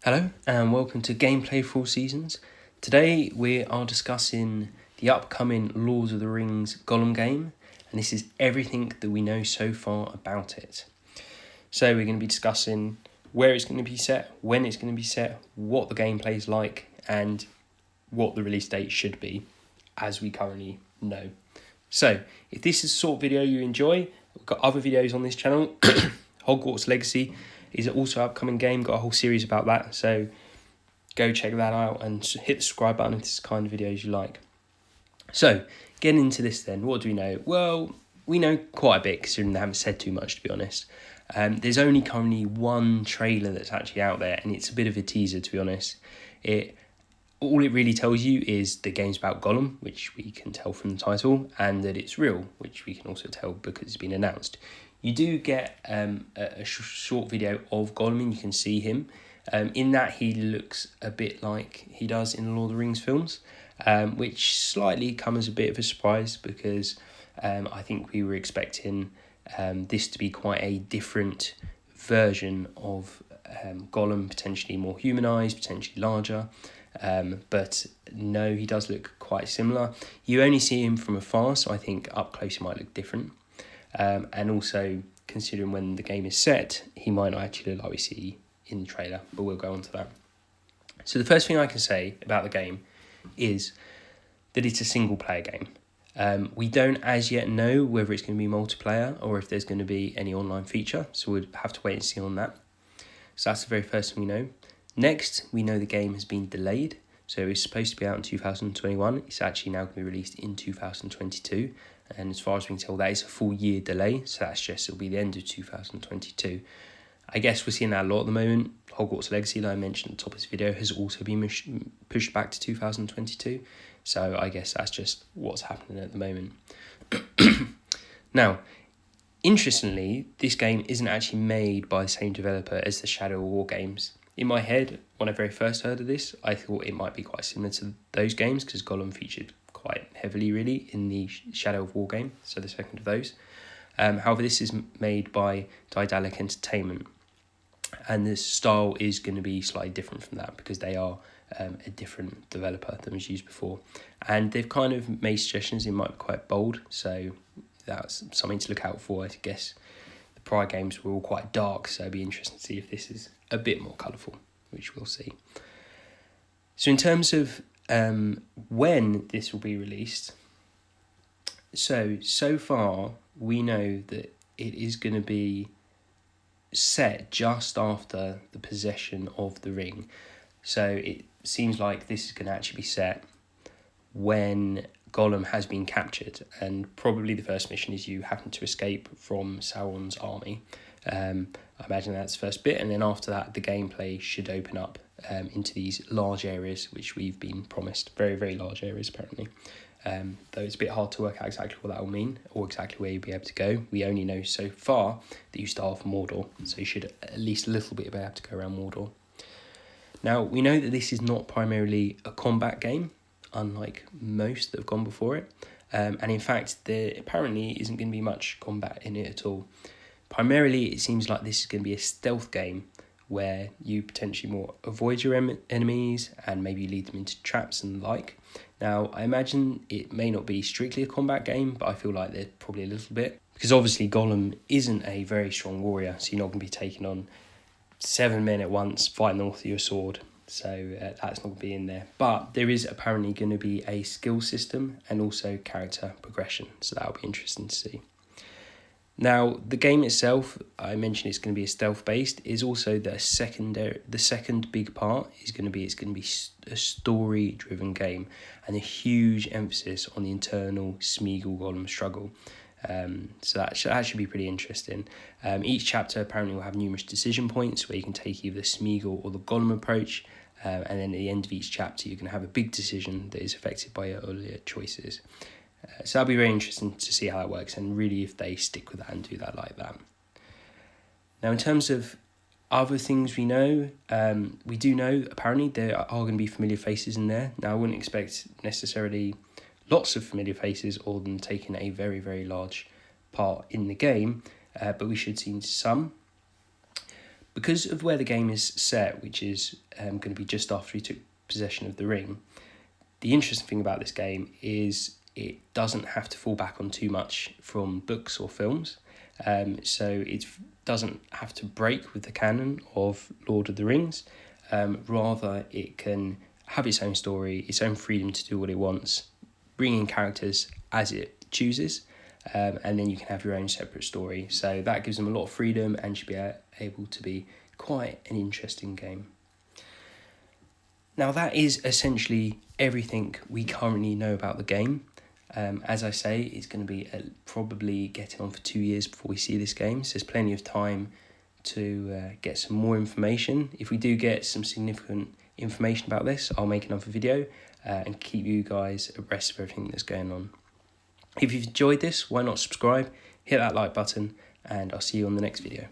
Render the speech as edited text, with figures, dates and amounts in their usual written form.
Hello and welcome to Gameplay for All Seasons. Today we are discussing the upcoming Lord of the Rings Gollum game, and this is everything that we know so far about it. So we're going to be discussing where it's going to be set, when it's going to be set, what the gameplay is like, and what the release date should be, as we currently know. So if this is the sort of video you enjoy, we've got other videos on this channel. Hogwarts Legacy is also an upcoming game, got a whole series about that, so go check that out and hit the subscribe button if this is the kind of videos you like. So, getting into this then, what do we know? Well, we know quite a bit considering they haven't said too much, to be honest. There's only currently one trailer that's actually out there, and it's a bit of a teaser, to be honest. All it really tells you is the game's about Gollum, which we can tell from the title, and that it's real, which we can also tell because it's been announced. You do get a short video of Gollum, and you can see him. In that, he looks a bit like he does in the Lord of the Rings films, which slightly comes as a bit of a surprise because I think we were expecting this to be quite a different version of Gollum, potentially more humanised, potentially larger. But no, he does look quite similar. You only see him from afar, so I think up close he might look different. And also, considering when the game is set, he might not actually look like we see in the trailer, but we'll go on to that. So the first thing I can say about the game is that it's a single-player game. We don't as yet know whether it's going to be multiplayer or if there's going to be any online feature, so we'll have to wait and see on that. So that's the very first thing we know. Next, we know the game has been delayed. So it's supposed to be out in 2021. It's actually now going to be released in 2022. And as far as we can tell, that is a full year delay. So that's just, it'll be the end of 2022. I guess we're seeing that a lot at the moment. Hogwarts Legacy, like I mentioned at the top of this video, has also been pushed back to 2022. So I guess that's just what's happening at the moment. Now, interestingly, this game isn't actually made by the same developer as the Shadow of War games. In my head, when I very first heard of this, I thought it might be quite similar to those games because Gollum featured quite heavily, really, in the Shadow of War game, so the second of those. However, this is made by Daedalic Entertainment, and the style is going to be slightly different from that because they are a different developer than was used before. And they've kind of made suggestions, it might be quite bold, so that's something to look out for, I guess. The prior games were all quite dark, so it'd be interesting to see if this is a bit more colourful, which we'll see. So in terms of when this will be released, so far we know that it is going to be set just after the possession of the ring. So it seems like this is going to actually be set when Gollum has been captured, and probably the first mission is you happen to escape from Sauron's army. I imagine that's the first bit, and then after that the gameplay should open up into these large areas which we've been promised. Very, very large areas apparently. Though it's a bit hard to work out exactly what that will mean or exactly where you'll be able to go. We only know so far that you start off Mordor, so you should at least a little bit be able to go around Mordor. Now, we know that this is not primarily a combat game, unlike most that have gone before it. And in fact, there apparently isn't going to be much combat in it at all. Primarily, it seems like this is going to be a stealth game where you potentially more avoid your enemies and maybe lead them into traps and the like. Now, I imagine it may not be strictly a combat game, but I feel like there's probably a little bit. Because obviously Gollum isn't a very strong warrior, so you're not going to be taking on 7 men at once, fighting them with your sword. So that's not going to be in there. But there is apparently going to be a skill system and also character progression. So that'll be interesting to see. Now, the game itself, I mentioned it's going to be a stealth-based, is also the second big part is going to be, it's going to be a story-driven game and a huge emphasis on the internal Smeagol-Gollum struggle. So that should be pretty interesting. Each chapter apparently will have numerous decision points where you can take either the Smeagol or the Gollum approach, and then at the end of each chapter you can have a big decision that is affected by your earlier choices. So that'll be very interesting to see how that works and really if they stick with that and do that like that. Now, in terms of other things we know, we do know apparently there are going to be familiar faces in there. Now, I wouldn't expect necessarily lots of familiar faces or them taking a very, very large part in the game, but we should see some. Because of where the game is set, which is going to be just after he took possession of the ring, the interesting thing about this game is it doesn't have to fall back on too much from books or films. So it doesn't have to break with the canon of Lord of the Rings. Rather, it can have its own story, its own freedom to do what it wants, bring in characters as it chooses, and then you can have your own separate story. So that gives them a lot of freedom and should be able to be quite an interesting game. Now that is essentially everything we currently know about the game. As I say, it's going to be probably getting on for 2 years before we see this game, so there's plenty of time to get some more information. If we do get some significant information about this, I'll make another video and keep you guys abreast of everything that's going on. If you've enjoyed this, why not subscribe, hit that like button, and I'll see you on the next video.